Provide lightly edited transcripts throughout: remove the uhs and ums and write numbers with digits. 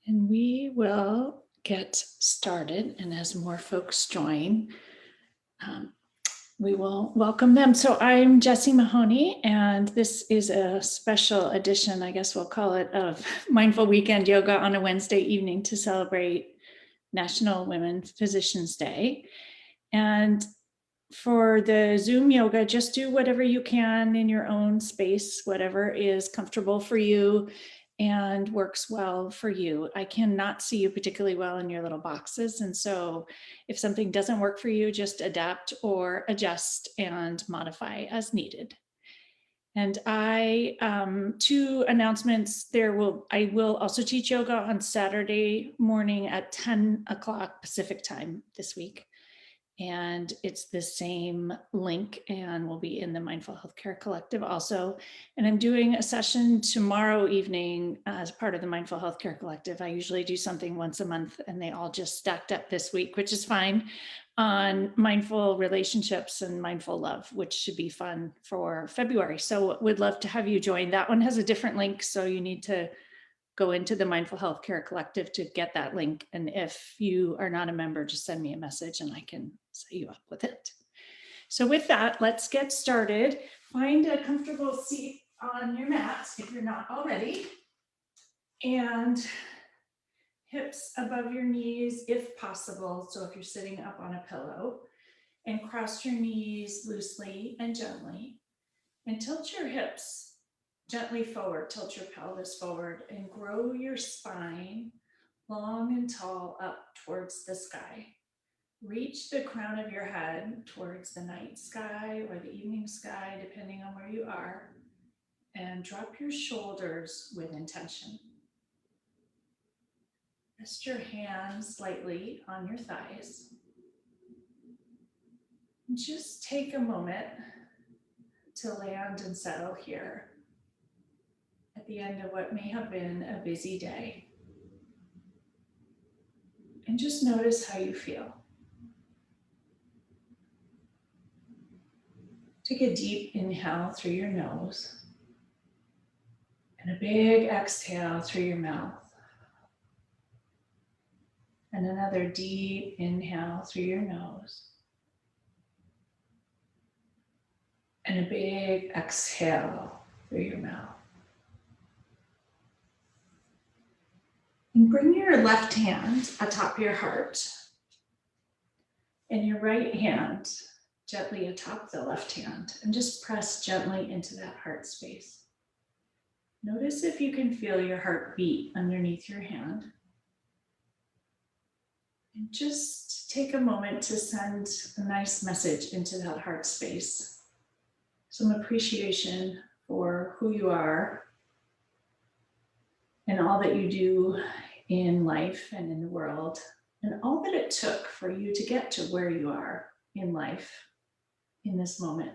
And we will get started. And as more folks join, we will welcome them. So I'm Jessie Mahoney, and this is a special edition, I guess we'll call it, of Mindful Weekend Yoga on a Wednesday evening to celebrate National Women Physicians Day. And for the Zoom yoga, just do whatever you can in your own space, whatever is comfortable for you and works well for you. I cannot see you particularly well in your little boxes. And so if something doesn't work for you, just adapt or adjust and modify as needed. And two announcements. I will also teach yoga on Saturday morning at 10 o'clock Pacific time this week. And it's the same link and will be in the Mindful Healthcare Collective also. And I'm doing a session tomorrow evening as part of the Mindful Healthcare Collective. I usually do something once a month and they all just stacked up this week, which is fine, on mindful relationships and mindful love, which should be fun for February. So would love to have you join. That one has a different link, so you need to go into the Mindful Healthcare Collective to get that link. And if you are not a member, just send me a message and I can set you up with it. So with that, let's get started. Find a comfortable seat on your mat if you're not already. And hips above your knees if possible. So if you're sitting up on a pillow, and cross your knees loosely and gently, and tilt your hips gently forward, tilt your pelvis forward, and grow your spine long and tall up towards the sky. Reach the crown of your head towards the night sky or the evening sky, depending on where you are, and drop your shoulders with intention. Rest your hands lightly on your thighs. And just take a moment to land and settle here at the end of what may have been a busy day. And just notice how you feel. Take a deep inhale through your nose and a big exhale through your mouth. And another deep inhale through your nose. And a big exhale through your mouth. And bring your left hand atop your heart and your right hand gently atop the left hand, and just press gently into that heart space. Notice if you can feel your heart beat underneath your hand. And just take a moment to send a nice message into that heart space. Some appreciation for who you are and all that you do in life and in the world, and all that it took for you to get to where you are in life in this moment.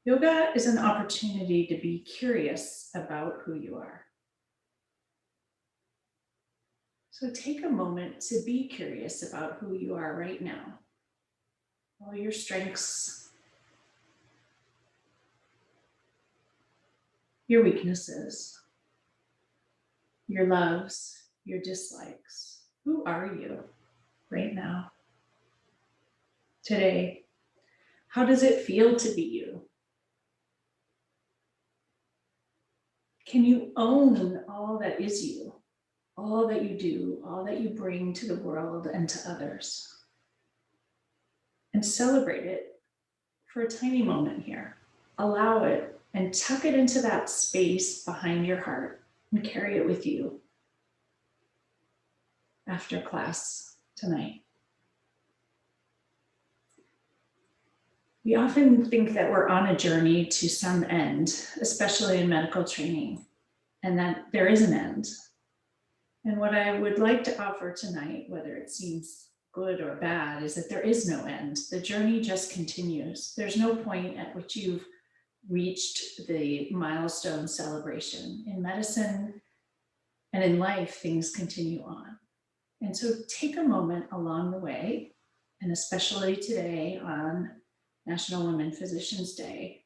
Yoga is an opportunity to be curious about who you are. So take a moment to be curious about who you are right now. All your strengths, your weaknesses, your loves, your dislikes. Who are you right now? Today, how does it feel to be you? Can you own all that is you, all that you do, all that you bring to the world and to others? And celebrate it for a tiny moment here. Allow it and tuck it into that space behind your heart and carry it with you after class tonight. We often think that we're on a journey to some end, especially in medical training, and that there is an end. And what I would like to offer tonight, whether it seems good or bad, is that there is no end. The journey just continues. There's no point at which you've reached the milestone celebration. In medicine and in life, things continue on. And so take a moment along the way, and especially today on National Women Physicians Day,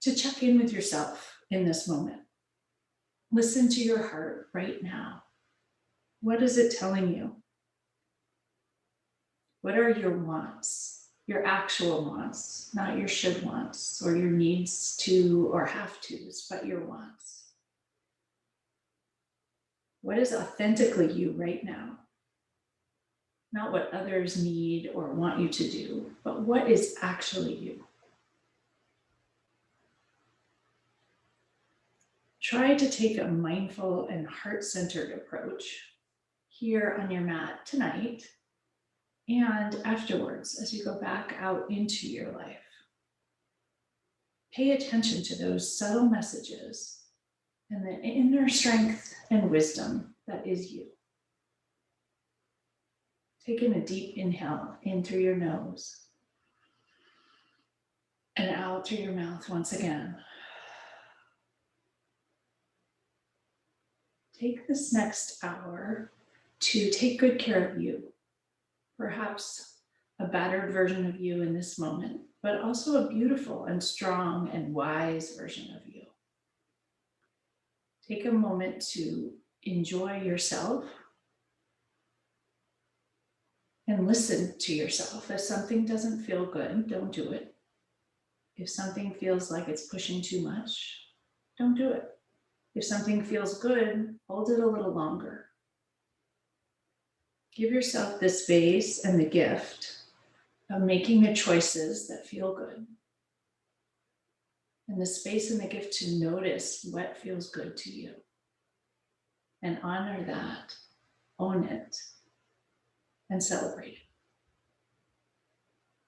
to check in with yourself in this moment. Listen to your heart right now. What is it telling you? What are your wants? Your actual wants, not your should wants or your needs to or have tos, but your wants. What is authentically you right now? Not what others need or want you to do, but what is actually you? Try to take a mindful and heart-centered approach here on your mat tonight and afterwards as you go back out into your life. Pay attention to those subtle messages and the inner strength and wisdom that is you. Taking a deep inhale in through your nose and out through your mouth once again. Take this next hour to take good care of you. Perhaps a battered version of you in this moment, but also a beautiful and strong and wise version of you. Take a moment to enjoy yourself and listen to yourself. If something doesn't feel good, don't do it. If something feels like it's pushing too much, don't do it. If something feels good, hold it a little longer. Give yourself the space and the gift of making the choices that feel good. And the space and the gift to notice what feels good to you. And honor that, own it, and celebrate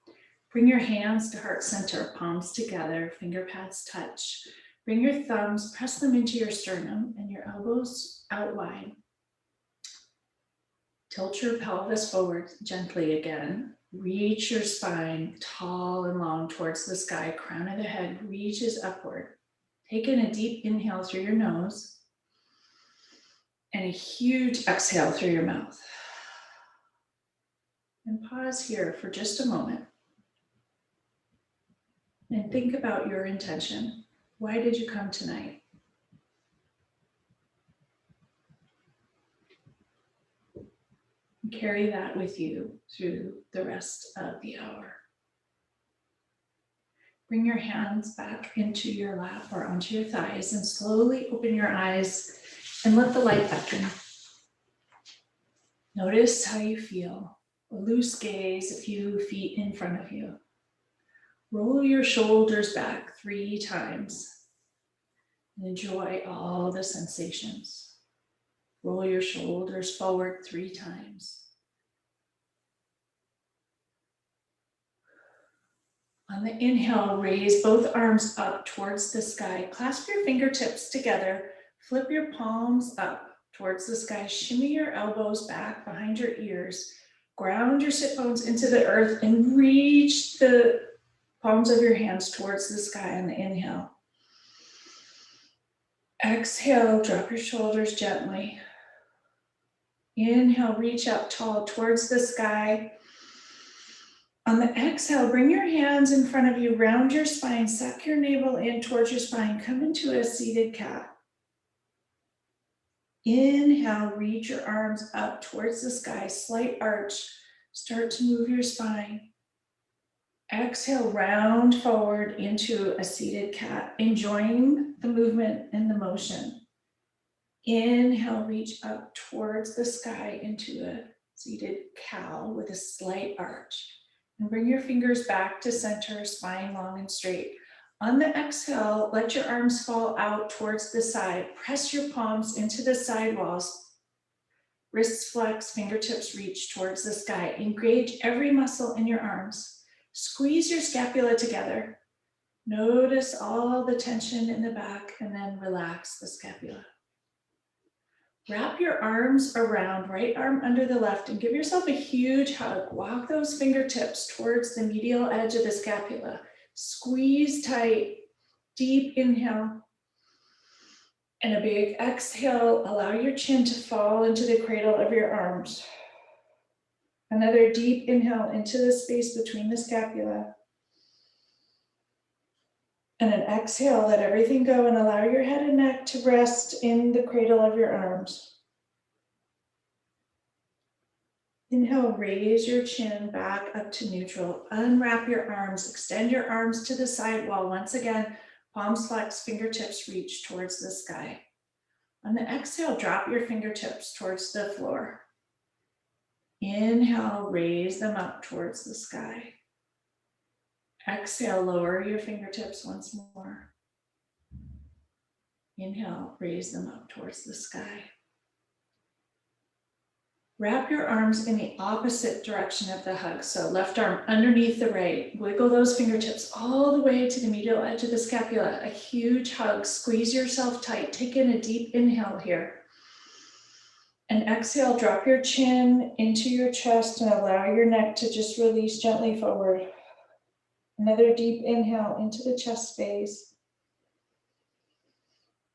it. Bring your hands to heart center, palms together, finger pads touch. Bring your thumbs, press them into your sternum and your elbows out wide. Tilt your pelvis forward gently again. Reach your spine tall and long towards the sky. Crown of the head reaches upward. Take in a deep inhale through your nose and a huge exhale through your mouth. And pause here for just a moment. And think about your intention. Why did you come tonight? And carry that with you through the rest of the hour. Bring your hands back into your lap or onto your thighs and slowly open your eyes and let the light back in. Notice how you feel. A loose gaze, a few feet in front of you. Roll your shoulders back 3 times and enjoy all the sensations. Roll your shoulders forward 3 times. On the inhale, raise both arms up towards the sky. Clasp your fingertips together. Flip your palms up towards the sky. Shimmy your elbows back behind your ears. Ground your sit bones into the earth and reach the palms of your hands towards the sky on the inhale. Exhale, drop your shoulders gently. Inhale, reach up tall towards the sky. On the exhale, bring your hands in front of you, round your spine, suck your navel in towards your spine, come into a seated cat. Inhale, reach your arms up towards the sky, slight arch, start to move your spine. Exhale, round forward into a seated cat, enjoying the movement and the motion. Inhale, reach up towards the sky into a seated cow with a slight arch. And bring your fingers back to center, spine long and straight. On the exhale, let your arms fall out towards the side. Press your palms into the side walls. Wrists flex, fingertips reach towards the sky. Engage every muscle in your arms. Squeeze your scapula together. Notice all the tension in the back and then relax the scapula. Wrap your arms around, right arm under the left, and give yourself a huge hug. Walk those fingertips towards the medial edge of the scapula. Squeeze tight, deep inhale. And a big exhale, allow your chin to fall into the cradle of your arms. Another deep inhale into the space between the scapula. And an exhale, let everything go and allow your head and neck to rest in the cradle of your arms. Inhale, raise your chin back up to neutral. Unwrap your arms, extend your arms to the side wall. Once again, palms flex, fingertips reach towards the sky. On the exhale, drop your fingertips towards the floor. Inhale, raise them up towards the sky. Exhale, lower your fingertips once more. Inhale, raise them up towards the sky. Wrap your arms in the opposite direction of the hug. So left arm underneath the right. Wiggle those fingertips all the way to the medial edge of the scapula. A huge hug. Squeeze yourself tight. Take in a deep inhale here. And exhale, drop your chin into your chest and allow your neck to just release gently forward. Another deep inhale into the chest space.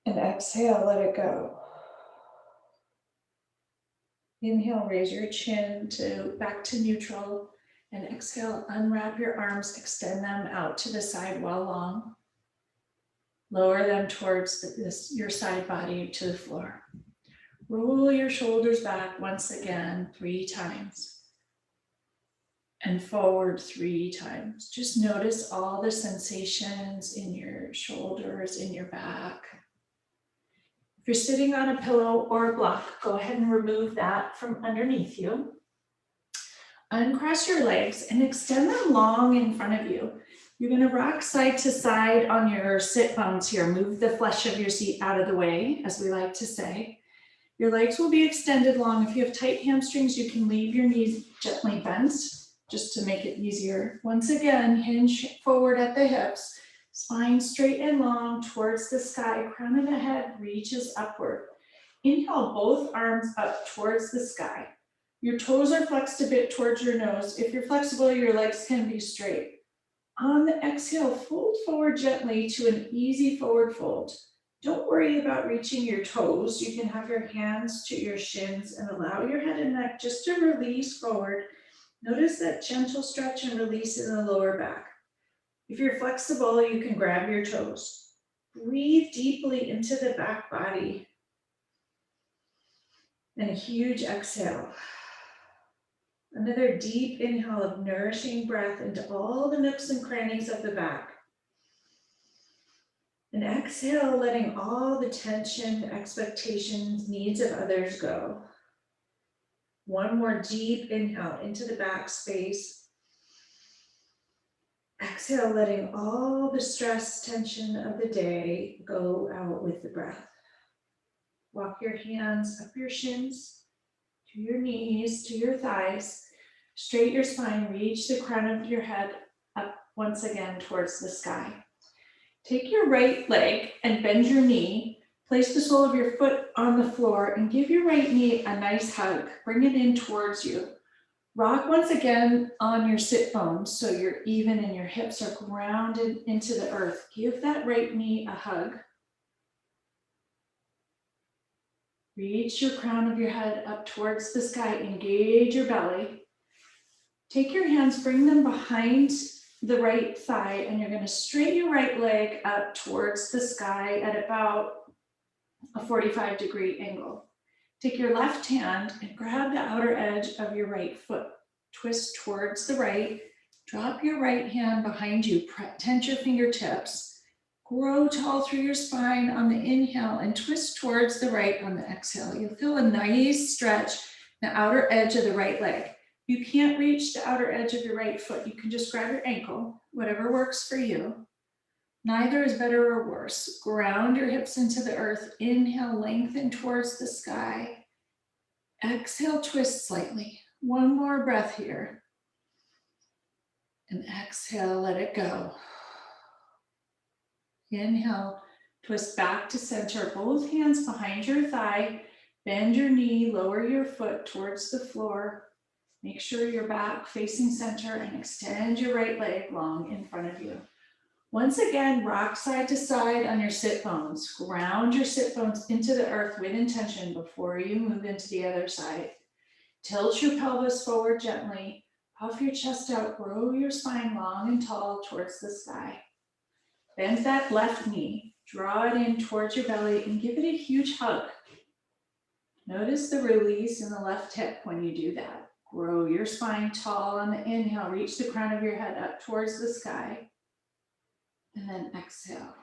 And exhale, let it go. Inhale, raise your chin back to neutral. And exhale, unwrap your arms, extend them out to the side while long. Lower them towards your side body to the floor. Roll your shoulders back once again, 3 times. And forward 3 times. Just notice all the sensations in your shoulders, in your back. If you're sitting on a pillow or a block, go ahead and remove that from underneath you. Uncross your legs and extend them long in front of you. You're going to rock side to side on your sit bones here. Move the flesh of your seat out of the way, as we like to say. Your legs will be extended long. If you have tight hamstrings, you can leave your knees gently bent, just to make it easier. Once again, hinge forward at the hips. Spine straight and long towards the sky. Crown of the head reaches upward. Inhale, both arms up towards the sky. Your toes are flexed a bit towards your nose. If you're flexible, your legs can be straight. On the exhale, fold forward gently to an easy forward fold. Don't worry about reaching your toes. You can have your hands to your shins and allow your head and neck just to release forward. Notice that gentle stretch and release in the lower back. If you're flexible, you can grab your toes. Breathe deeply into the back body. And a huge exhale. Another deep inhale of nourishing breath into all the nooks and crannies of the back. And exhale, letting all the tension, expectations, needs of others go. One more deep inhale into the back space. Exhale, letting all the stress, tension of the day go out with the breath. Walk your hands up your shins, to your knees, to your thighs. Straight your spine, reach the crown of your head up once again towards the sky. Take your right leg and bend your knee. Place the sole of your foot on the floor and give your right knee a nice hug. Bring it in towards you. Rock once again on your sit bones so you're even and your hips are grounded into the earth. Give that right knee a hug. Reach your crown of your head up towards the sky. Engage your belly. Take your hands, bring them behind the right thigh, and you're going to straighten your right leg up towards the sky at about a 45-degree angle. Take your left hand and grab the outer edge of your right foot. Twist towards the right. Drop your right hand behind you. Tense your fingertips. Grow tall through your spine on the inhale and twist towards the right on the exhale. You'll feel a nice stretch in the outer edge of the right leg. You can't reach the outer edge of your right foot. You can just grab your ankle, whatever works for you. Neither is better or worse. Ground your hips into the earth. Inhale, lengthen towards the sky. Exhale, twist slightly. One more breath here. And exhale, let it go. Inhale, twist back to center. Both hands behind your thigh. Bend your knee, lower your foot towards the floor. Make sure you're back facing center and extend your right leg long in front of you. Once again, rock side to side on your sit bones. Ground your sit bones into the earth with intention before you move into the other side. Tilt your pelvis forward gently. Puff your chest out. Grow your spine long and tall towards the sky. Bend that left knee, draw it in towards your belly and give it a huge hug. Notice the release in the left hip when you do that. Grow your spine tall on the inhale, reach the crown of your head up towards the sky. And then exhale.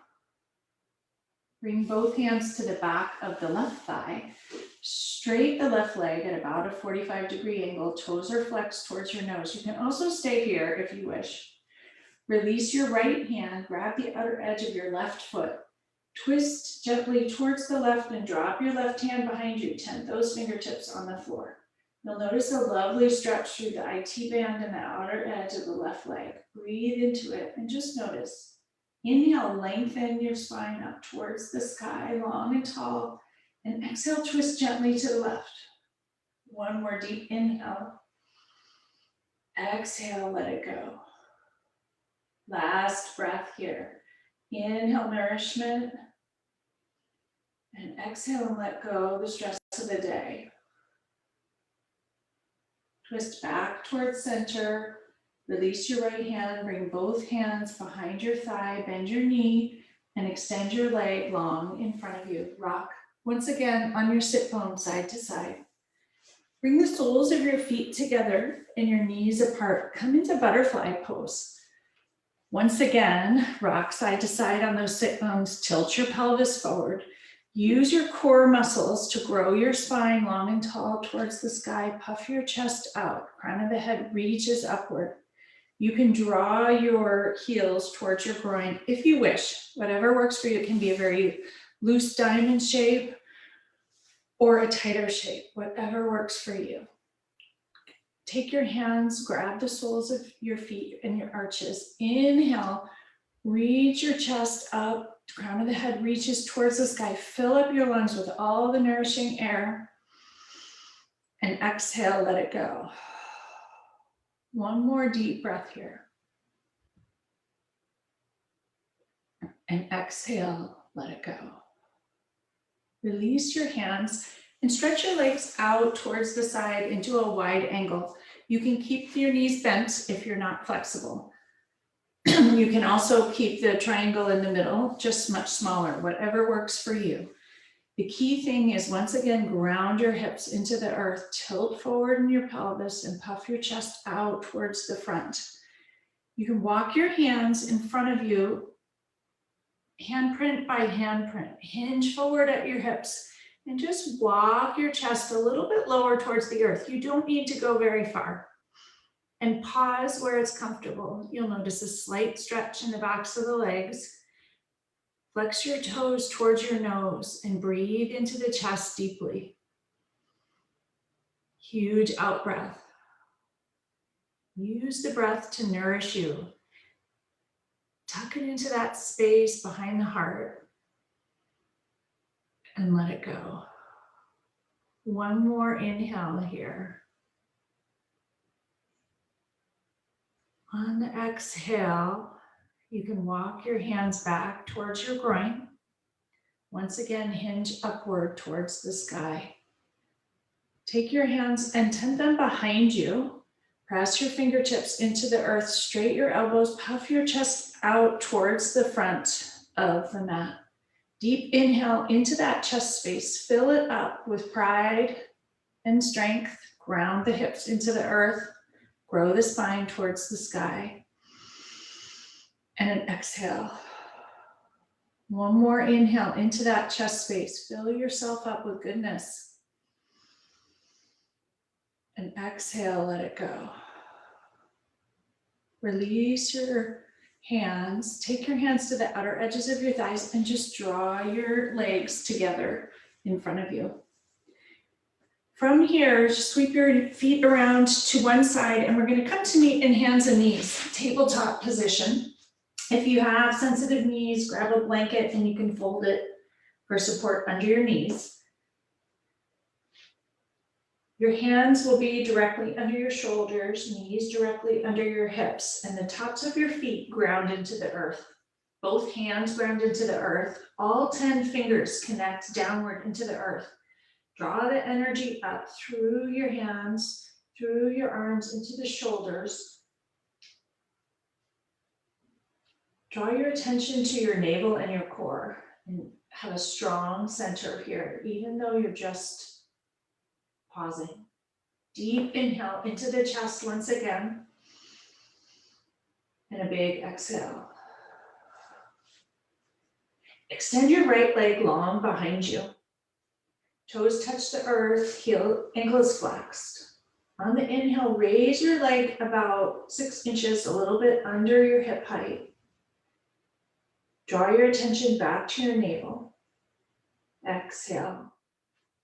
Bring both hands to the back of the left thigh. Straight the left leg at about a 45-degree angle. Toes are flexed towards your nose. You can also stay here if you wish. Release your right hand. Grab the outer edge of your left foot. Twist gently towards the left and drop your left hand behind you. Tent those fingertips on the floor. You'll notice a lovely stretch through the IT band and the outer edge of the left leg. Breathe into it and just notice. Inhale, lengthen your spine up towards the sky, long and tall. And exhale, twist gently to the left. One more deep inhale. Exhale, let it go. Last breath here. Inhale, nourishment. And exhale and let go the stress of the day. Twist back towards center. Release your right hand, bring both hands behind your thigh, bend your knee, and extend your leg long in front of you. Rock once again on your sit bone side to side. Bring the soles of your feet together and your knees apart. Come into butterfly pose. Once again, rock side to side on those sit bones, tilt your pelvis forward. Use your core muscles to grow your spine long and tall towards the sky. Puff your chest out, crown of the head reaches upward. You can draw your heels towards your groin if you wish. Whatever works for you. It can be a very loose diamond shape or a tighter shape, whatever works for you. Take your hands, grab the soles of your feet and your arches. Inhale, reach your chest up, crown of the head reaches towards the sky. Fill up your lungs with all the nourishing air. And exhale, let it go. One more deep breath here. And exhale, let it go. Release your hands and stretch your legs out towards the side into a wide angle. You can keep your knees bent if you're not flexible. You can also keep the triangle in the middle, just much smaller, whatever works for you. The key thing is, once again, ground your hips into the earth, tilt forward in your pelvis and puff your chest out towards the front. You can walk your hands in front of you, handprint by handprint, hinge forward at your hips and just walk your chest a little bit lower towards the earth. You don't need to go very far. And pause where it's comfortable. You'll notice a slight stretch in the backs of the legs. Flex your toes towards your nose and breathe into the chest deeply. Huge out breath. Use the breath to nourish you. Tuck it into that space behind the heart and let it go. One more inhale here. On the exhale, you can walk your hands back towards your groin. Once again, hinge upward towards the sky. Take your hands and tent them behind you. Press your fingertips into the earth, straight your elbows, puff your chest out towards the front of the mat. Deep inhale into that chest space. Fill it up with pride and strength. Ground the hips into the earth. Grow the spine towards the sky. And an exhale. One more inhale into that chest space. Fill yourself up with goodness. And exhale, let it go. Release your hands. Take your hands to the outer edges of your thighs and just draw your legs together in front of you. From here, just sweep your feet around to one side and we're going to come to meet in hands and knees, tabletop position. If you have sensitive knees, grab a blanket and you can fold it for support under your knees. Your hands will be directly under your shoulders, knees directly under your hips, and the tops of your feet ground into the earth. Both hands ground into the earth. All 10 fingers connect downward into the earth. Draw the energy up through your hands, through your arms, into the shoulders. Draw your attention to your navel and your core and have a strong center here, even though you're just pausing. Deep inhale into the chest once again, and a big exhale. Extend your right leg long behind you. Toes touch the earth, ankles flexed. On the inhale, raise your leg about 6 inches, a little bit under your hip height. Draw your attention back to your navel. Exhale.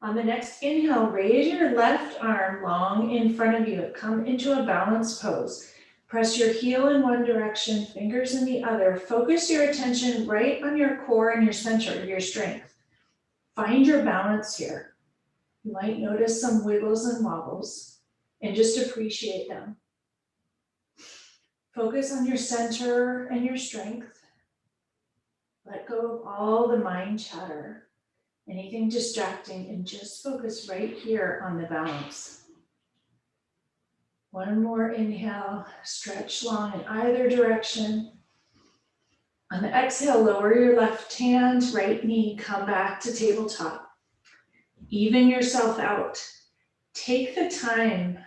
On the next inhale, raise your left arm long in front of you. Come into a balanced pose. Press your heel in one direction, fingers in the other. Focus your attention right on your core and your center, your strength. Find your balance here. You might notice some wiggles and wobbles, and just appreciate them. Focus on your center and your strength. Let go of all the mind chatter, anything distracting, and just focus right here on the balance. One more inhale, stretch long in either direction. On the exhale, lower your left hand, right knee, come back to tabletop. Even yourself out. Take the time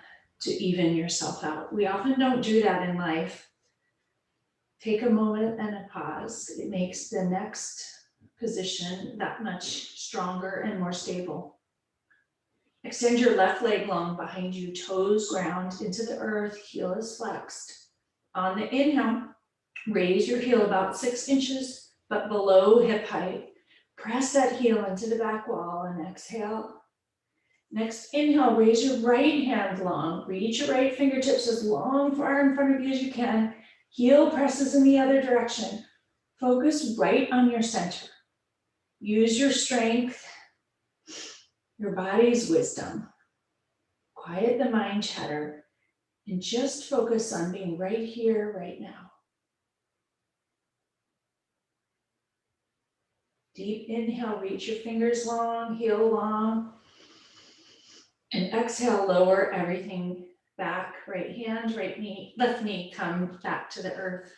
to even yourself out. We often don't do that in life. Take a moment and a pause. It makes the next position that much stronger and more stable. Extend your left leg long behind you, toes ground into the earth, heel is flexed. On the inhale, raise your heel about 6 inches, but below hip height. Press that heel into the back wall and exhale. Next inhale, raise your right hand long. Reach your right fingertips as long far in front of you as you can. Heel presses in the other direction. Focus right on your center. Use your strength, your body's wisdom. Quiet the mind chatter and just focus on being right here, right now. Deep inhale, reach your fingers long, heel long. And exhale, lower everything back. Right hand, right knee, left knee, come back to the earth.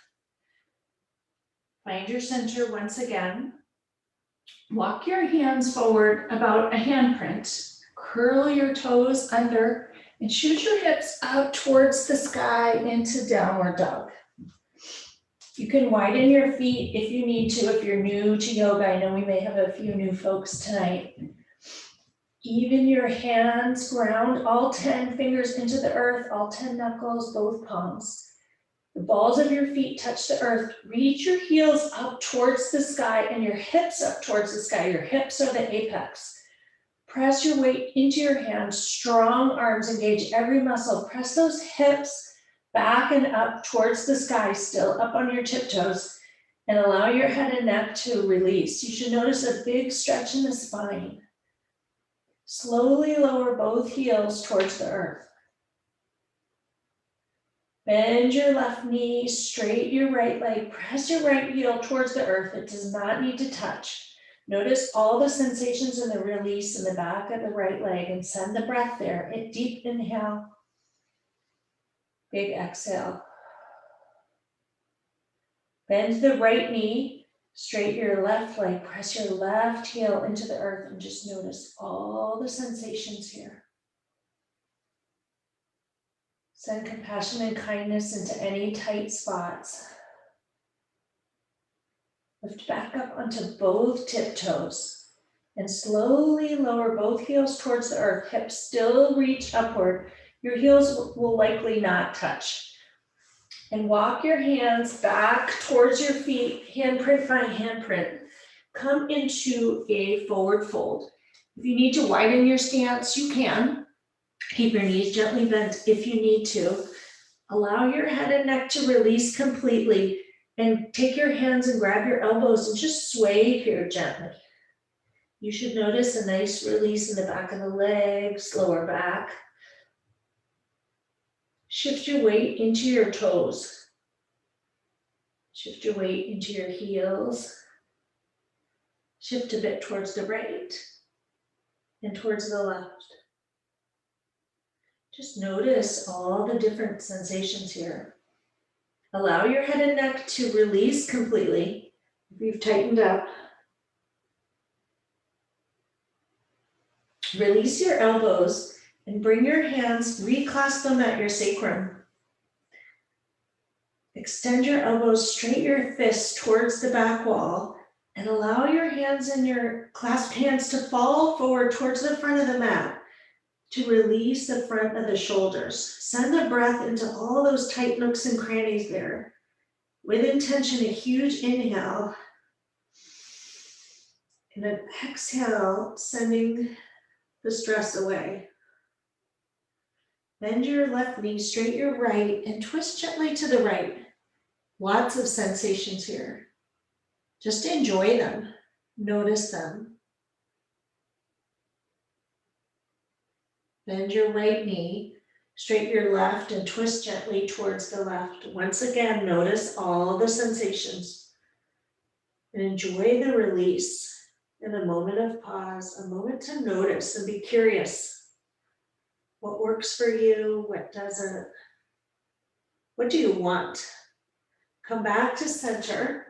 Find your center once again. Walk your hands forward about a handprint. Curl your toes under and shoot your hips out towards the sky into downward dog. You can widen your feet if you need to, if you're new to yoga. I know we may have a few new folks tonight. Even your hands, ground all 10 fingers into the earth, all 10 knuckles, both palms. The balls of your feet touch the earth. Reach your heels up towards the sky and your hips up towards the sky. Your hips are the apex. Press your weight into your hands. Strong arms, engage every muscle. Press those hips back and up towards the sky, still up on your tiptoes, and allow your head and neck to release. You should notice a big stretch in the spine. Slowly lower both heels towards the earth. Bend your left knee, straight your right leg, press your right heel towards the earth. It does not need to touch. Notice all the sensations in the release in the back of the right leg and send the breath there. A deep inhale, big exhale. Bend the right knee, straight your left leg, press your left heel into the earth and just notice all the sensations here. Send compassion and kindness into any tight spots. Lift back up onto both tiptoes and slowly lower both heels towards the earth. Hips still reach upward. Your heels will likely not touch. And walk your hands back towards your feet, handprint by handprint. Come into a forward fold. If you need to widen your stance, you can. Keep your knees gently bent if you need to. Allow your head and neck to release completely and take your hands and grab your elbows and just sway here gently. You should notice a nice release in the back of the legs, lower back. Shift your weight into your toes. Shift your weight into your heels. Shift a bit towards the right and towards the left. Just notice all the different sensations here. Allow your head and neck to release completely if you've tightened up. Release your elbows and bring your hands, reclasp them at your sacrum. Extend your elbows, straight your fists towards the back wall, and allow your hands and your clasped hands to fall forward towards the front of the mat to release the front of the shoulders. Send the breath into all those tight nooks and crannies there. With intention, a huge inhale and an exhale, sending the stress away. Bend your left knee, straight your right, and twist gently to the right. Lots of sensations here. Just enjoy them. Notice them. Bend your right knee, straight your left, and twist gently towards the left. Once again, notice all the sensations. And enjoy the release in a moment of pause, a moment to notice and be curious. What works for you? What doesn't? What do you want? Come back to center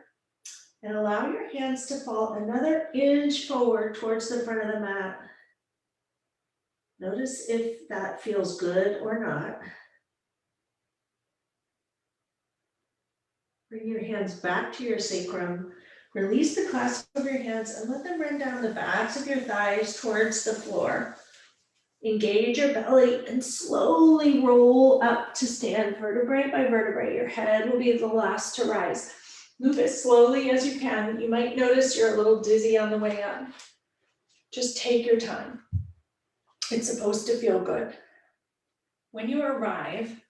and allow your hands to fall another inch forward towards the front of the mat. Notice if that feels good or not. Bring your hands back to your sacrum. Release the clasp of your hands and let them run down the backs of your thighs towards the floor. Engage your belly and slowly roll up to stand vertebrae by vertebrae. Your head will be the last to rise. Move as slowly as you can. You might notice you're a little dizzy on the way up. Just take your time. It's supposed to feel good. When you arrive,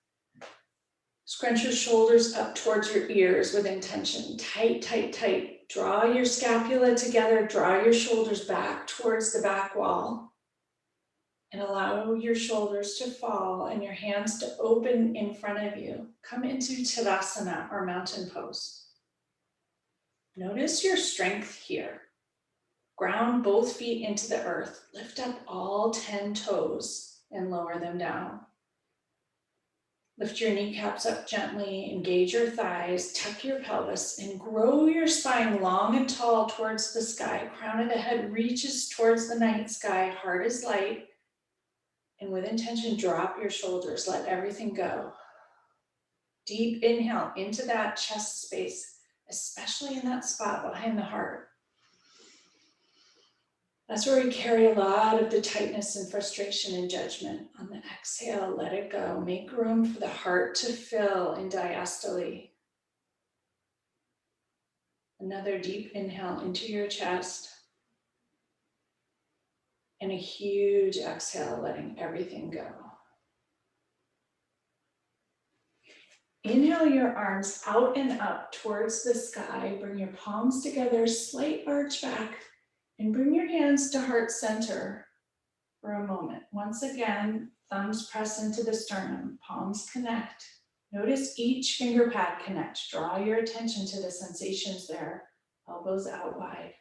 scrunch your shoulders up towards your ears with intention. Tight, tight, tight. Draw your scapula together. Draw your shoulders back towards the back wall. And allow your shoulders to fall and your hands to open in front of you. Come into Tadasana or mountain pose. Notice your strength here. Ground both feet into the earth. Lift up all 10 toes and lower them down. Lift your kneecaps up gently, engage your thighs, tuck your pelvis, and grow your spine long and tall towards the sky. Crown of the head reaches towards the night sky, heart is light. And with intention, drop your shoulders, let everything go. Deep inhale into that chest space, especially in that spot behind the heart. That's where we carry a lot of the tightness and frustration and judgment. On the exhale, let it go. Make room for the heart to fill in diastole. Another deep inhale into your chest. And a huge exhale, letting everything go. Inhale your arms out and up towards the sky. Bring your palms together, slight arch back, and bring your hands to heart center for a moment. Once again, thumbs press into the sternum, palms connect. Notice each finger pad connect. Draw your attention to the sensations there, elbows out wide.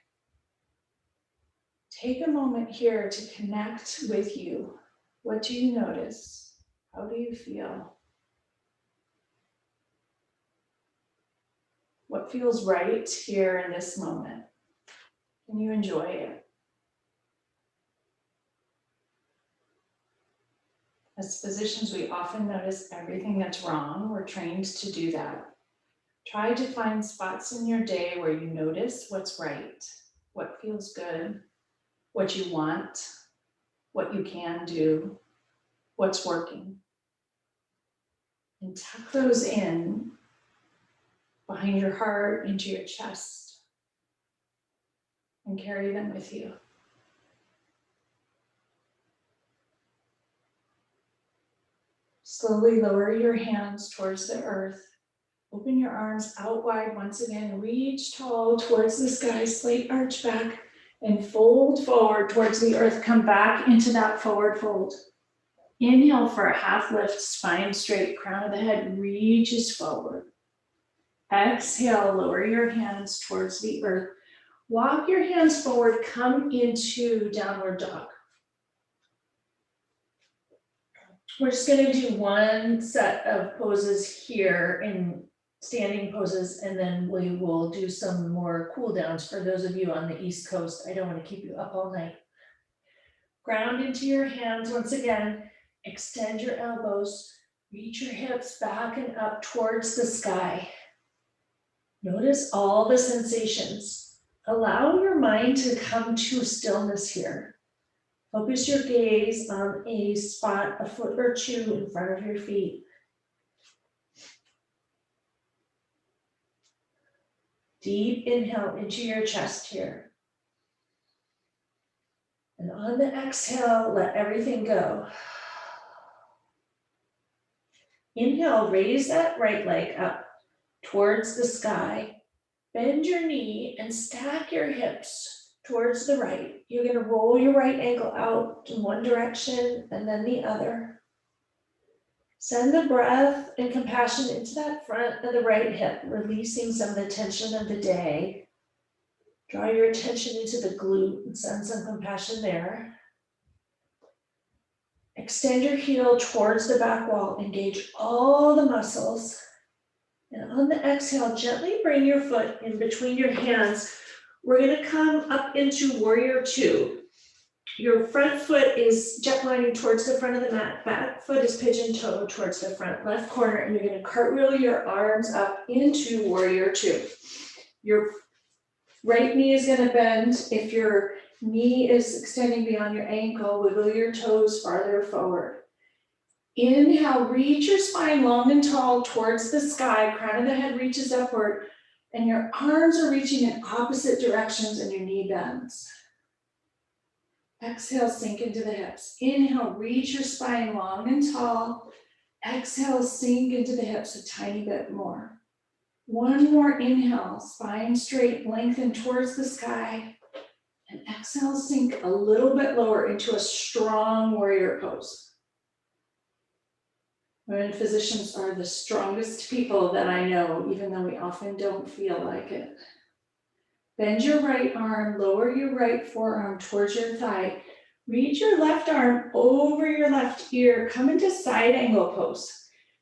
Take a moment here to connect with you. What do you notice? How do you feel? What feels right here in this moment? Can you enjoy it? As physicians, we often notice everything that's wrong. We're trained to do that. Try to find spots in your day where you notice what's right, what feels good, what you want, what you can do, what's working. And tuck those in behind your heart, into your chest, and carry them with you. Slowly lower your hands towards the earth. Open your arms out wide once again. Reach tall towards the sky, slight arch back, and fold forward towards the earth. Come back into that forward fold. Inhale for a half lift, spine straight, crown of the head reaches forward. Exhale, lower your hands towards the earth. Walk your hands forward, come into downward dog. We're just gonna do one set of poses here in standing poses, and then we will do some more cool downs for those of you on the East Coast. I don't want to keep you up all night. Ground into your hands once again. Extend your elbows. Reach your hips back and up towards the sky. Notice all the sensations. Allow your mind to come to stillness here. Focus your gaze on a spot a foot or two in front of your feet. Deep inhale into your chest here. And on the exhale, let everything go. Inhale, raise that right leg up towards the sky. Bend your knee and stack your hips towards the right. You're going to roll your right ankle out in one direction and then the other. Send the breath and compassion into that front of the right hip, releasing some of the tension of the day. Draw your attention into the glute and send some compassion there. Extend your heel towards the back wall, engage all the muscles. And on the exhale, gently bring your foot in between your hands. We're going to come up into warrior two. Your front foot is jet lining towards the front of the mat. Back foot is pigeon toe towards the front left corner. And you're going to cartwheel your arms up into warrior two. Your right knee is going to bend. If your knee is extending beyond your ankle, wiggle your toes farther forward. Inhale, reach your spine long and tall towards the sky. Crown of the head reaches upward. And your arms are reaching in opposite directions and your knee bends. Exhale, sink into the hips. Inhale, reach your spine long and tall. Exhale, sink into the hips a tiny bit more. One more inhale, spine straight, lengthen towards the sky. And exhale, sink a little bit lower into a strong warrior pose. Women physicians are the strongest people that I know, even though we often don't feel like it. Bend your right arm, lower your right forearm towards your thigh. Reach your left arm over your left ear. Come into side angle pose.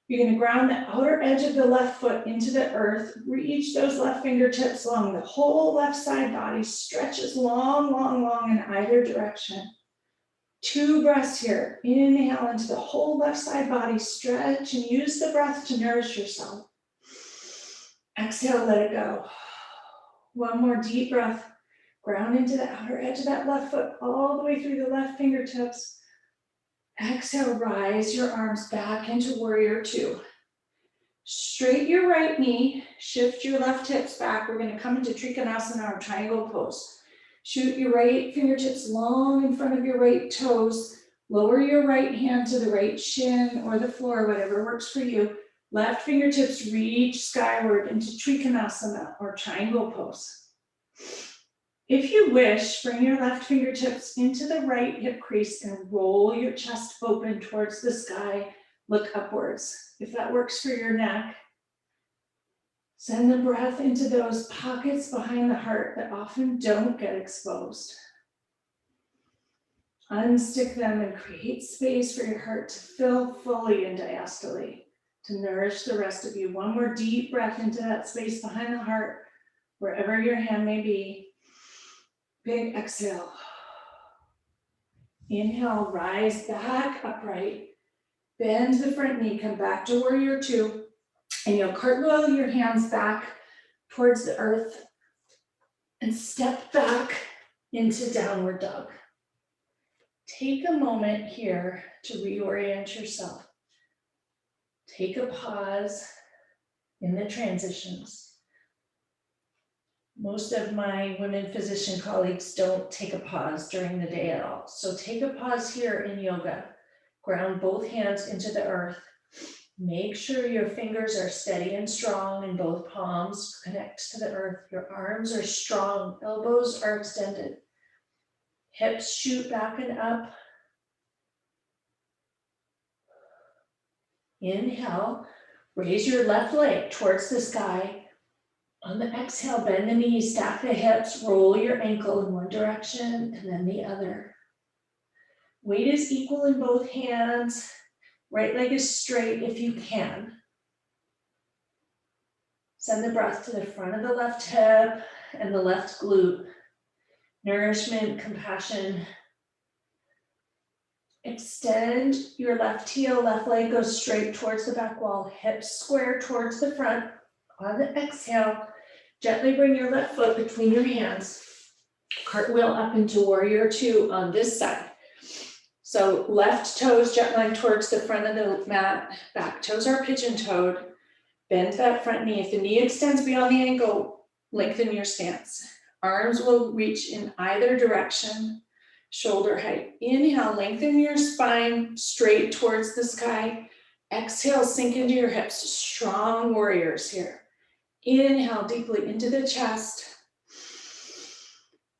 You're going to ground the outer edge of the left foot into the earth. Reach those left fingertips along the whole left side body. Stretches long, long, long in either direction. 2 breaths here. Inhale into the whole left side body. Stretch and use the breath to nourish yourself. Exhale, let it go. One more deep breath. Ground into the outer edge of that left foot all the way through the left fingertips. Exhale, rise your arms back into warrior two. Straight your right knee, shift your left hips back. We're going to come into Trikonasana or triangle pose. Shoot your right fingertips long in front of your right toes. Lower your right hand to the right shin or the floor, whatever works for you. Left fingertips reach skyward into Trikonasana or triangle pose. If you wish, bring your left fingertips into the right hip crease and roll your chest open towards the sky. Look upwards. If that works for your neck, send the breath into those pockets behind the heart that often don't get exposed. Unstick them and create space for your heart to fill fully in diastole, to nourish the rest of you. One more deep breath into that space behind the heart, wherever your hand may be. Big exhale. Inhale, rise back upright. Bend the front knee, come back to warrior two. And you'll cartwheel your hands back towards the earth and step back into downward dog. Take a moment here to reorient yourself. Take a pause in the transitions. Most of my women physician colleagues don't take a pause during the day at all. So take a pause here in yoga. Ground both hands into the earth. Make sure your fingers are steady and strong in both palms. Connect to the earth. Your arms are strong. Elbows are extended. Hips shoot back and up. Inhale. Raise your left leg towards the sky. On the exhale, bend the knees, stack the hips, roll your ankle in one direction and then the other. Weight is equal in both hands. Right leg is straight if you can. Send the breath to the front of the left hip and the left glute. Nourishment, compassion. Extend your left heel, left leg goes straight towards the back wall, hips square towards the front. On the exhale, gently bring your left foot between your hands. Cartwheel up into warrior two on this side. So left toes gently towards the front of the mat, back toes are pigeon-toed. Bend that front knee. If the knee extends beyond the ankle, lengthen your stance. Arms will reach in either direction, shoulder height. Inhale, lengthen your spine straight towards the sky. Exhale, sink into your hips. Strong warriors here. Inhale deeply into the chest.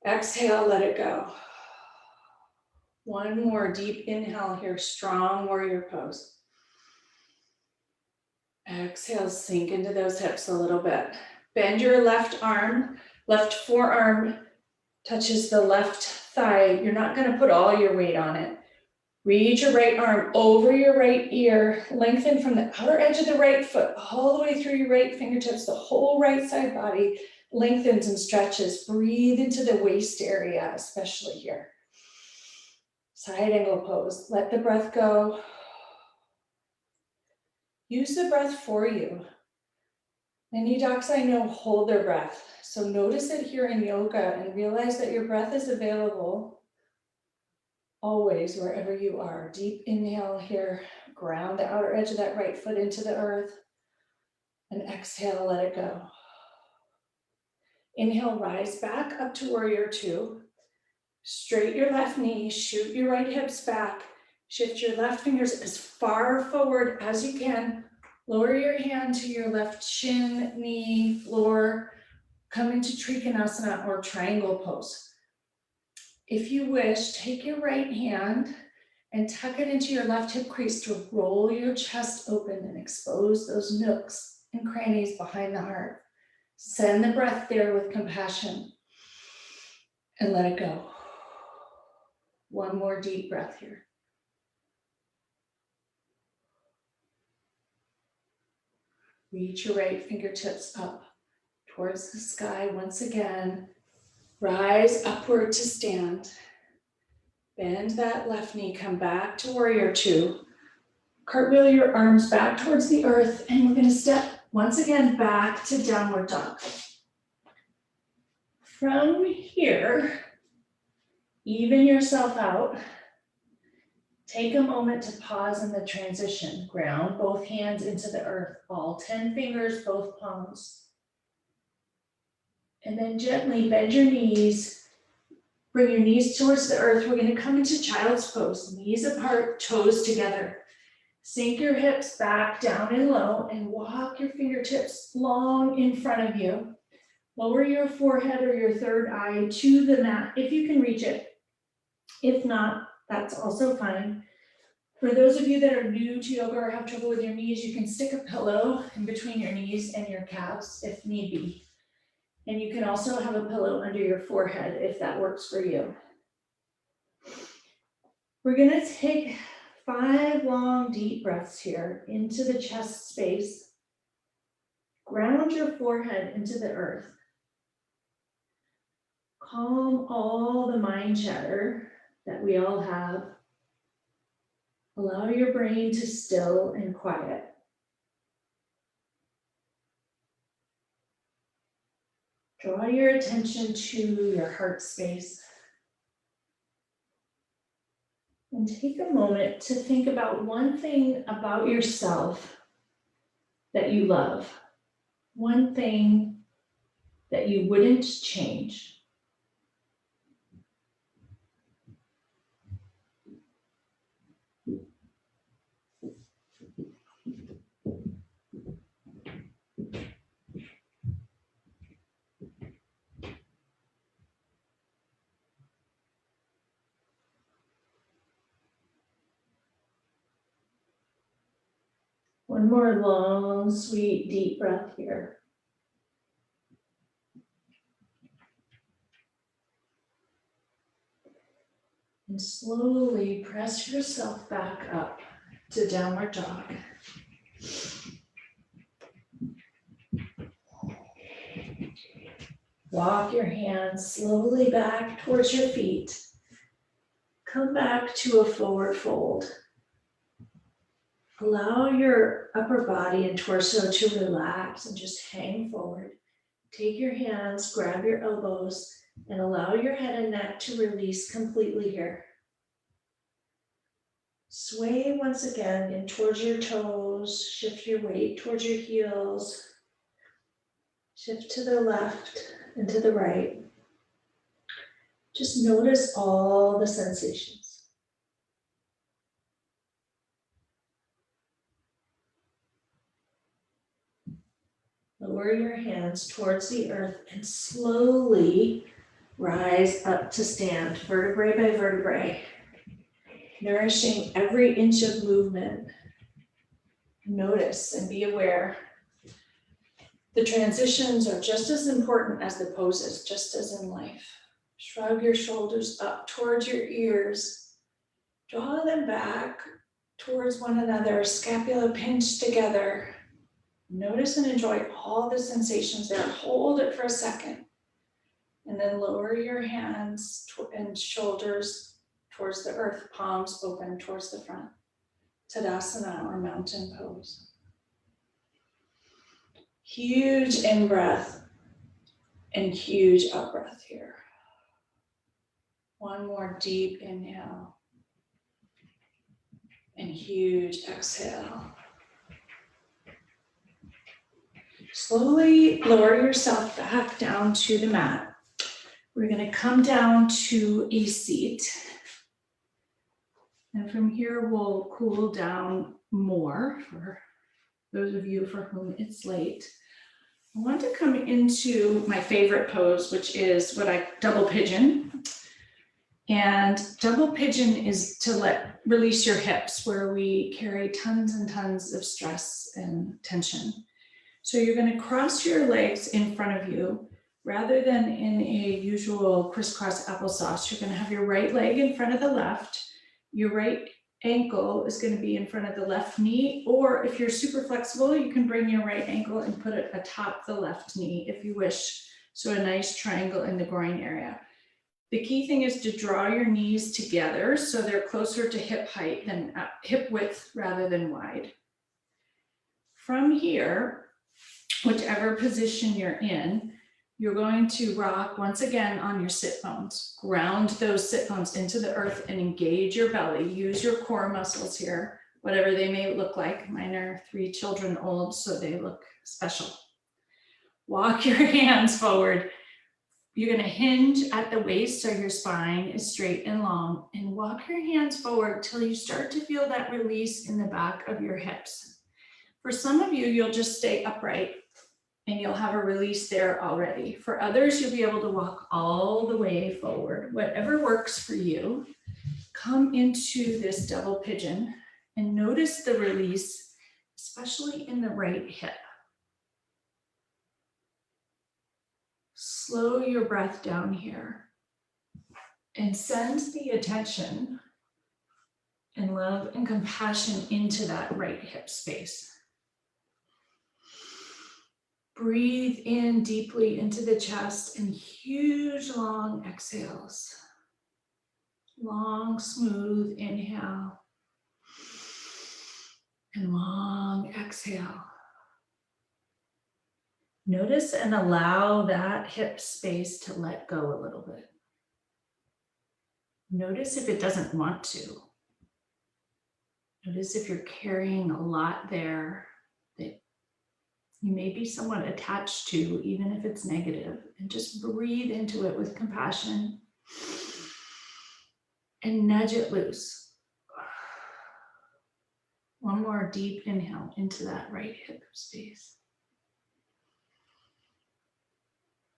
Exhale, let it go. One more deep inhale here, strong warrior pose. Exhale, sink into those hips a little bit. Bend your left arm, left forearm touches the left thigh. You're not gonna put all your weight on it. Reach your right arm over your right ear, lengthen from the outer edge of the right foot all the way through your right fingertips. The whole right side body lengthens and stretches. Breathe into the waist area, especially here. Side angle pose. Let the breath go. Use the breath for you. Many docs I know hold their breath. So notice it here in yoga and realize that your breath is available always wherever you are. Deep inhale here. Ground the outer edge of that right foot into the earth. And exhale, let it go. Inhale, rise back up to warrior two. Straight your left knee, shoot your right hips back. Shift your left fingers as far forward as you can. Lower your hand to your left shin, knee, floor. Come into Trikonasana or triangle pose. If you wish, take your right hand and tuck it into your left hip crease to roll your chest open and expose those nooks and crannies behind the heart. Send the breath there with compassion and let it go. One more deep breath here. Reach your right fingertips up towards the sky once again. Rise upward to stand. Bend that left knee, come back to warrior two. Cartwheel your arms back towards the earth, and we're going to step once again back to downward dog. From here, even yourself out. Take a moment to pause in the transition. Ground both hands into the earth, all 10 fingers, both palms. And then gently bend your knees. Bring your knees towards the earth. We're going to come into child's pose. Knees apart, toes together. Sink your hips back down and low and walk your fingertips long in front of you. Lower your forehead or your third eye to the mat if you can reach it. If not, that's also fine. For those of you that are new to yoga or have trouble with your knees, you can stick a pillow in between your knees and your calves if need be. And you can also have a pillow under your forehead if that works for you. We're gonna take 5 long deep breaths here into the chest space. Ground your forehead into the earth. Calm all the mind chatter that we all have. Allow your brain to still and quiet. Draw your attention to your heart space. And take a moment to think about one thing about yourself that you love. One thing that you wouldn't change. One more long, sweet, deep breath here. And slowly press yourself back up to downward dog. Walk your hands slowly back towards your feet. Come back to a forward fold. Allow your upper body and torso to relax and just hang forward. Take your hands, grab your elbows, and allow your head and neck to release completely here. Sway once again in towards your toes. Shift your weight towards your heels. Shift to the left and to the right. Just notice all the sensations. Lower your hands towards the earth and slowly rise up to stand, vertebrae by vertebrae, nourishing every inch of movement. Notice and be aware. The transitions are just as important as the poses, just as in life. Shrug your shoulders up towards your ears. Draw them back towards one another, scapula pinched together. Notice and enjoy all the sensations there. Hold it for a second. And then lower your hands and shoulders towards the earth, palms open towards the front. Tadasana or mountain pose. Huge in-breath and huge out-breath here. One more deep inhale and huge exhale. Slowly lower yourself back down to the mat. We're going to come down to a seat. And from here, we'll cool down more for those of you for whom it's late. I want to come into my favorite pose, which is what I double pigeon. And double pigeon is to release your hips, where we carry tons and tons of stress and tension. So you're going to cross your legs in front of you. Rather than in a usual crisscross applesauce, you're going to have your right leg in front of the left. Your right ankle is going to be in front of the left knee, or if you're super flexible, you can bring your right ankle and put it atop the left knee if you wish. So a nice triangle in the groin area. The key thing is to draw your knees together so they're closer to hip height than hip width rather than wide. From here, whichever position you're in, you're going to rock once again on your sit bones. Ground those sit bones into the earth and engage your belly. Use your core muscles here, whatever they may look like. Mine are 3 children old, so they look special. Walk your hands forward. You're going to hinge at the waist so your spine is straight and long, and walk your hands forward till you start to feel that release in the back of your hips. For some of you, you'll just stay upright and you'll have a release there already. For others, you'll be able to walk all the way forward. Whatever works for you, come into this double pigeon and notice the release, especially in the right hip. Slow your breath down here and send the attention and love and compassion into that right hip space. Breathe in deeply into the chest and huge long exhales. Long, smooth inhale and long exhale. Notice and allow that hip space to let go a little bit. Notice if it doesn't want to. Notice if you're carrying a lot there that you may be somewhat attached to, even if it's negative, and just breathe into it with compassion and nudge it loose. One more deep inhale into that right hip space.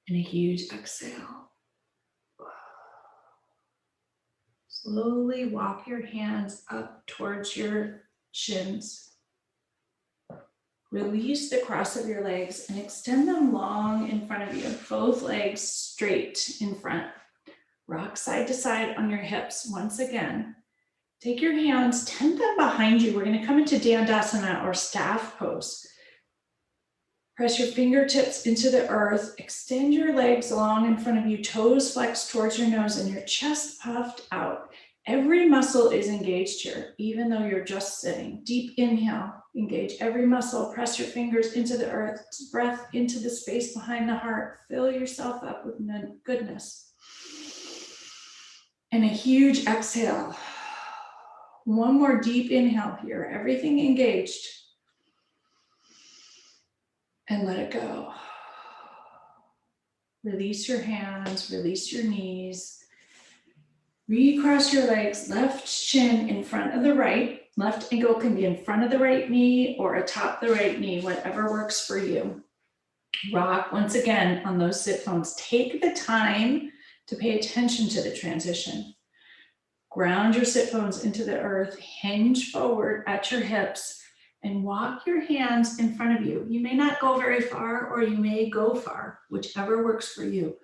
And a huge exhale. Slowly walk your hands up towards your shins. Release the cross of your legs and extend them long in front of you. Both legs straight in front. Rock side to side on your hips. Once again, take your hands, tent them behind you. We're going to come into Dandasana or staff pose. Press your fingertips into the earth. Extend your legs long in front of you, toes flexed towards your nose and your chest puffed out. Every muscle is engaged here, even though you're just sitting. Deep inhale, engage every muscle. Press your fingers into the earth, breath into the space behind the heart. Fill yourself up with goodness. And a huge exhale. One more deep inhale here, everything engaged. And let it go. Release your hands, release your knees. Recross your legs, left shin in front of the right. Left ankle can be in front of the right knee or atop the right knee, whatever works for you. Rock once again on those sit bones. Take the time to pay attention to the transition. Ground your sit bones into the earth, hinge forward at your hips, and walk your hands in front of you. You may not go very far or you may go far, whichever works for you.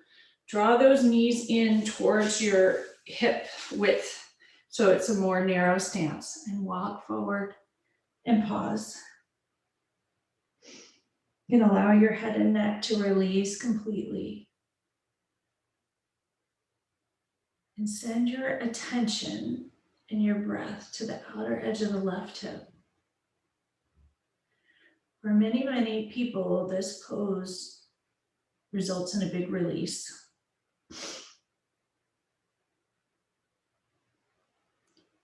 Draw those knees in towards your hip width so it's a more narrow stance, and walk forward and pause. You can allow your head and neck to release completely. And send your attention and your breath to the outer edge of the left hip. For many, many people, this pose results in a big release.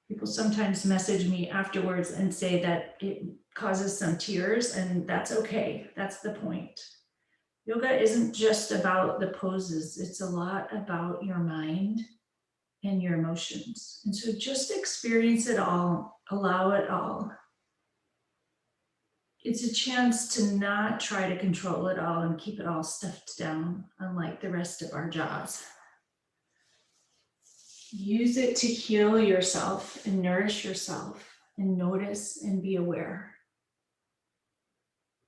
People sometimes message me afterwards and say that it causes some tears, and that's okay. That's the point. Yoga isn't just about the poses. It's a lot about your mind and your emotions. And so just experience it all, allow it all. It's a chance to not try to control it all and keep it all stuffed down, unlike the rest of our jobs. Use it to heal yourself and nourish yourself and notice and be aware.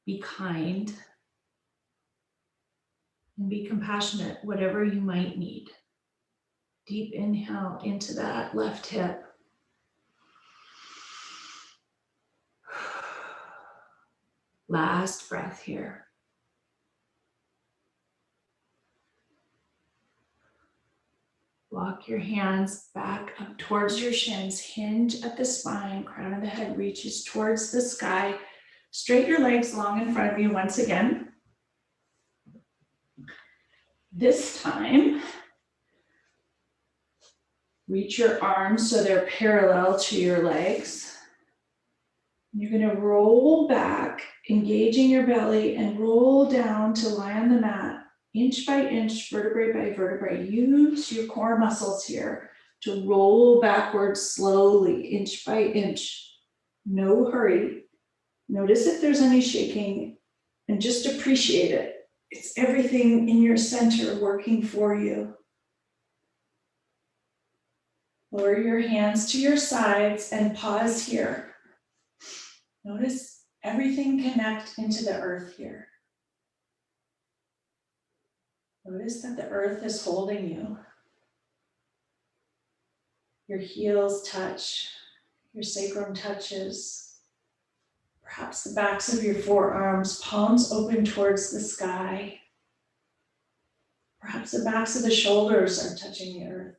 Be kind and be compassionate, whatever you might need. Deep inhale into that left hip. Last breath here. Walk your hands back up towards your shins, hinge at the spine, crown of the head reaches towards the sky. Straighten your legs long in front of you once again. This time, reach your arms so they're parallel to your legs. You're going to roll back, engaging your belly, and roll down to lie on the mat, inch by inch, vertebrae by vertebrae. Use your core muscles here to roll backwards slowly, inch by inch. No hurry. Notice if there's any shaking and just appreciate it. It's everything in your center working for you. Lower your hands to your sides and pause here. Notice everything connect into the earth here. Notice that the earth is holding you. Your heels touch, your sacrum touches. Perhaps the backs of your forearms, palms open towards the sky. Perhaps the backs of the shoulders are touching the earth.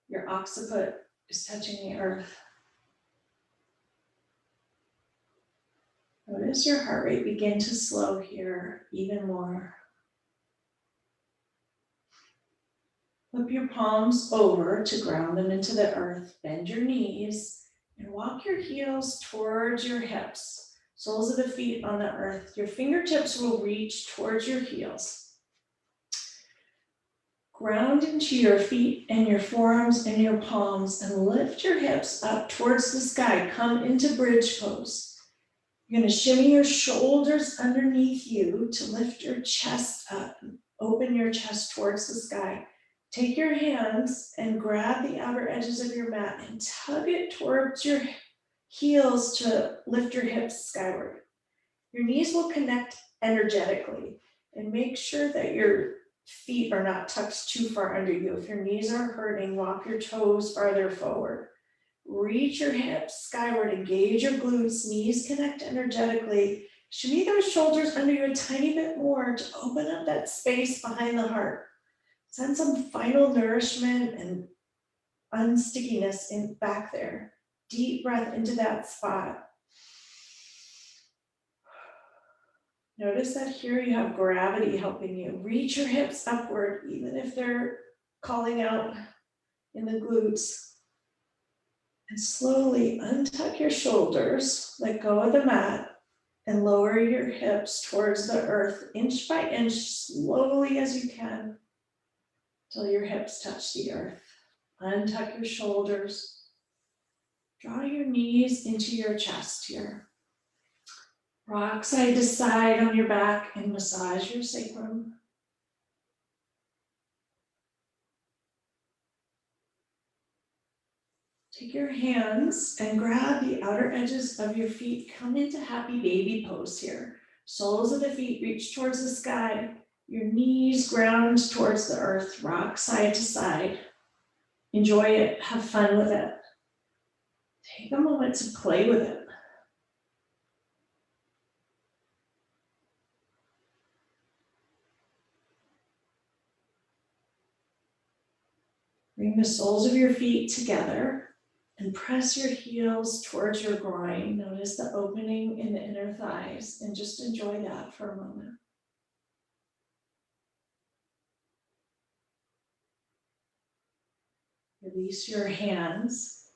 Your occiput is touching the earth. Notice your heart rate begin to slow here even more. Flip your palms over to ground them into the earth. Bend your knees and walk your heels towards your hips. Soles of the feet on the earth. Your fingertips will reach towards your heels. Ground into your feet and your forearms and your palms and lift your hips up towards the sky. Come into bridge pose. You're going to shimmy your shoulders underneath you to lift your chest up. Open your chest towards the sky. Take your hands and grab the outer edges of your mat and tug it towards your heels to lift your hips skyward. Your knees will connect energetically, and make sure that your feet are not tucked too far under you. If your knees are hurting, walk your toes farther forward. Reach your hips skyward, engage your glutes, knees connect energetically. Shimmy those shoulders under you a tiny bit more to open up that space behind the heart. Send some final nourishment and unstickiness in back there. Deep breath into that spot. Notice that here you have gravity helping you. Reach your hips upward, even if they're calling out in the glutes. And slowly untuck your shoulders, let go of the mat, and lower your hips towards the earth, inch by inch, slowly as you can, till your hips touch the earth. Untuck your shoulders. Draw your knees into your chest here. Rock side to side on your back and massage your sacrum. Take your hands and grab the outer edges of your feet. Come into happy baby pose here. Soles of the feet reach towards the sky. Your knees ground towards the earth. Rock side to side. Enjoy it. Have fun with it. Take a moment to play with it. Bring the soles of your feet together and press your heels towards your groin. Notice the opening in the inner thighs and just enjoy that for a moment. Release your hands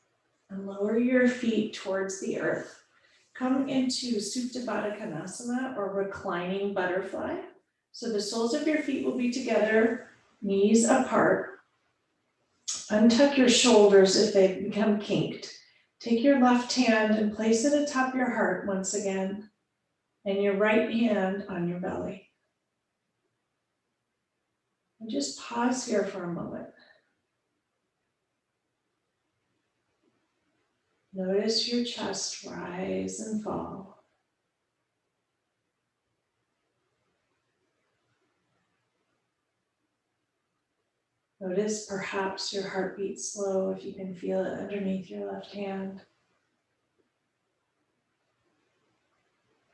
and lower your feet towards the earth. Come into Supta Baddha Konasana or reclining butterfly. So the soles of your feet will be together, knees apart. Untuck your shoulders if they've become kinked. Take your left hand and place it atop your heart once again, and your right hand on your belly. And just pause here for a moment. Notice your chest rise and fall. Notice perhaps your heartbeat slow if you can feel it underneath your left hand.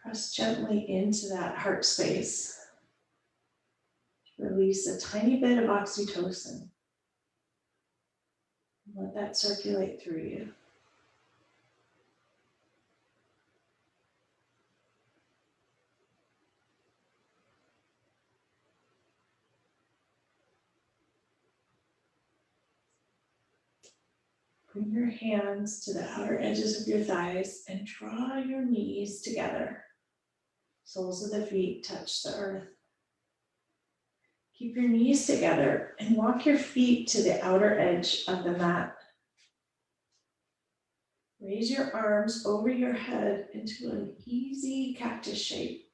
Press gently into that heart space. Release a tiny bit of oxytocin. Let that circulate through you. Bring your hands to the outer edges of your thighs and draw your knees together. Soles of the feet touch the earth. Keep your knees together and walk your feet to the outer edge of the mat. Raise your arms over your head into an easy cactus shape.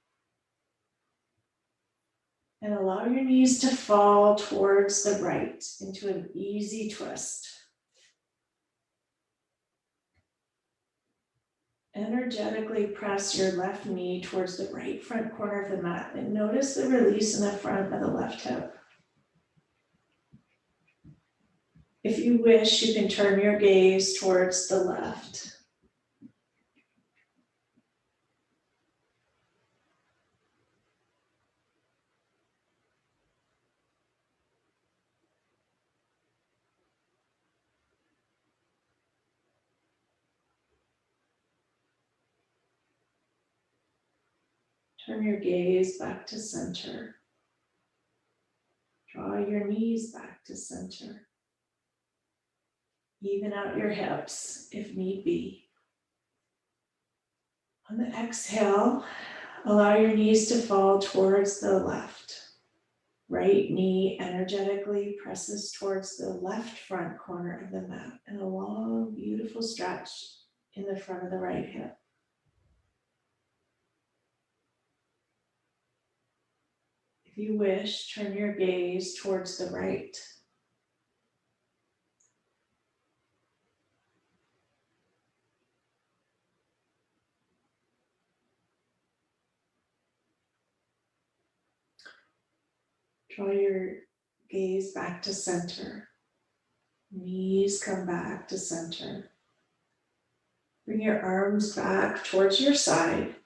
And allow your knees to fall towards the right into an easy twist. Energetically press your left knee towards the right front corner of the mat and notice the release in the front of the left hip. If you wish, you can turn your gaze towards the left. Turn your gaze back to center. Draw your knees back to center. Even out your hips if need be. On the exhale, allow your knees to fall towards the left. Right knee energetically presses towards the left front corner of the mat and a long, beautiful stretch in the front of the right hip. If you wish, turn your gaze towards the right. Draw your gaze back to center. Knees come back to center. Bring your arms back towards your side.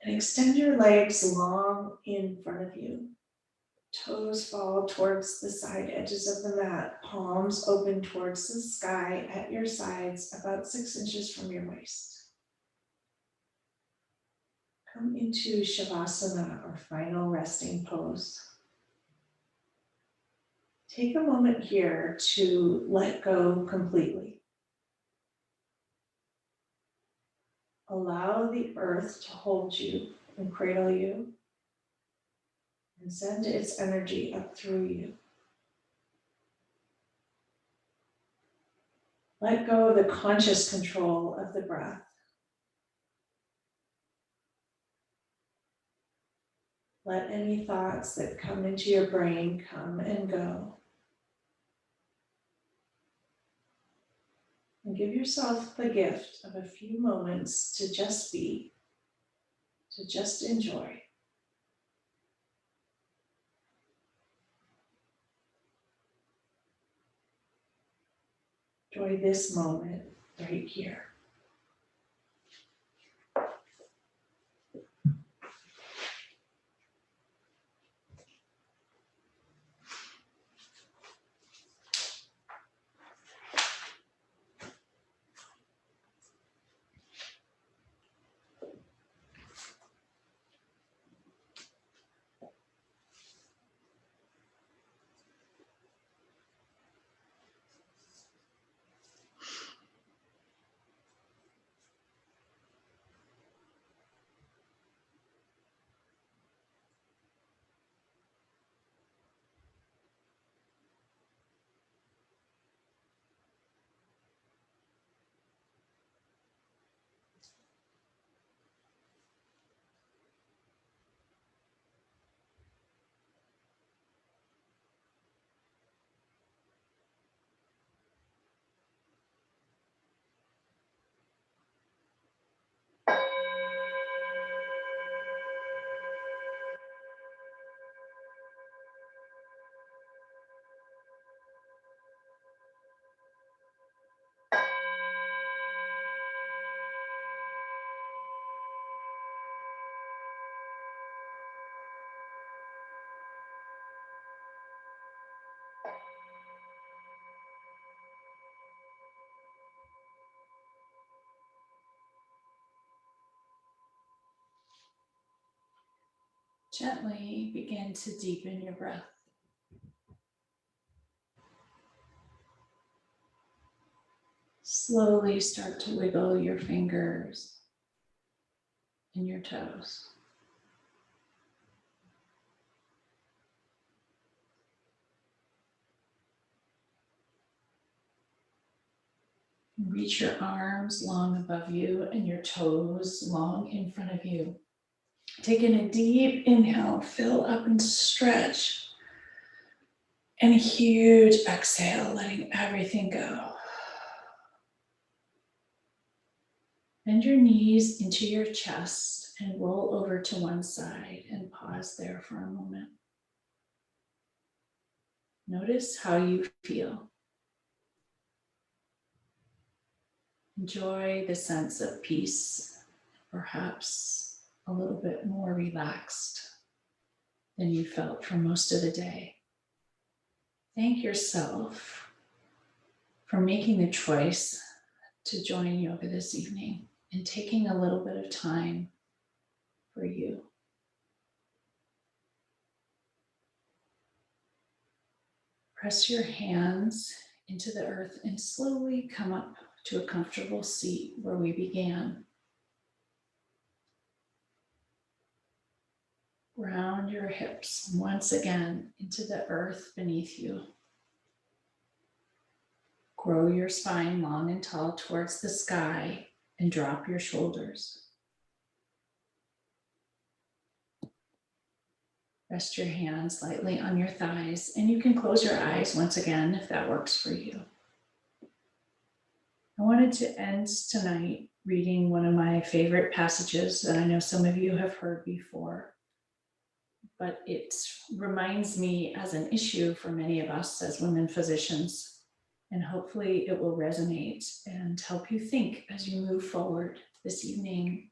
And extend your legs long in front of you. Toes fall towards the side edges of the mat, palms open towards the sky at your sides, about 6 inches from your waist. Come into Shavasana, or final resting pose. Take a moment here to let go completely. Allow the earth to hold you and cradle you, and send its energy up through you. Let go of the conscious control of the breath. Let any thoughts that come into your brain come and go. And give yourself the gift of a few moments to just be, to just enjoy. Enjoy this moment right here. Gently begin to deepen your breath. Slowly start to wiggle your fingers and your toes. Reach your arms long above you and your toes long in front of you. Taking a deep inhale, fill up and stretch. And a huge exhale, letting everything go. Bend your knees into your chest and roll over to one side and pause there for a moment. Notice how you feel. Enjoy the sense of peace, perhaps a little bit more relaxed than you felt for most of the day. Thank yourself for making the choice to join yoga this evening and taking a little bit of time for you. Press your hands into the earth and slowly come up to a comfortable seat where we began. Round your hips once again into the earth beneath you. Grow your spine long and tall towards the sky and drop your shoulders. Rest your hands lightly on your thighs, and you can close your eyes once again if that works for you. I wanted to end tonight reading one of my favorite passages that I know some of you have heard before, but it reminds me as an issue for many of us as women physicians, and hopefully it will resonate and help you think as you move forward this evening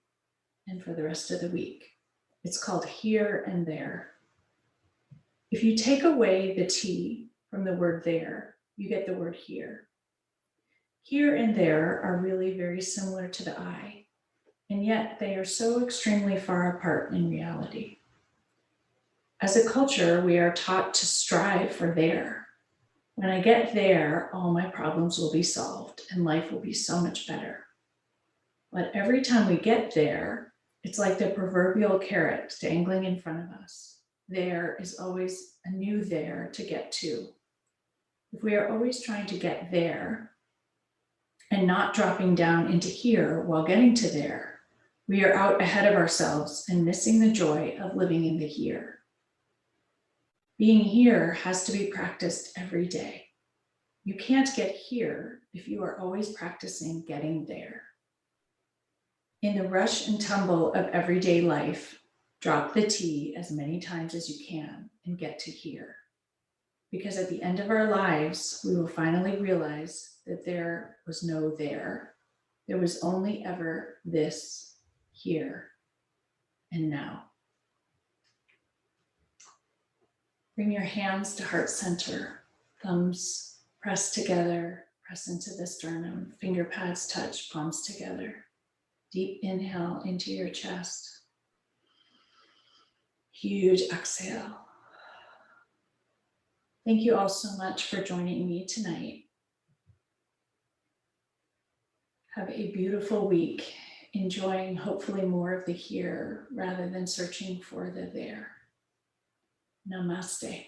and for the rest of the week. It's called here and there. If you take away the T from the word there, you get the word here. Here and there are really very similar to the I, and yet they are so extremely far apart in reality. As a culture, we are taught to strive for there. When I get there, all my problems will be solved and life will be so much better. But every time we get there, it's like the proverbial carrot dangling in front of us. There is always a new there to get to. If we are always trying to get there and not dropping down into here while getting to there, we are out ahead of ourselves and missing the joy of living in the here. Being here has to be practiced every day. You can't get here if you are always practicing getting there. In the rush and tumble of everyday life, drop the T as many times as you can and get to here. Because at the end of our lives, we will finally realize that there was no there. There was only ever this, here, and now. Bring your hands to heart center, thumbs press together, press into the sternum, finger pads touch, palms together. Deep inhale into your chest. Huge exhale. Thank you all so much for joining me tonight. Have a beautiful week, enjoying hopefully more of the here rather than searching for the there. Namaste.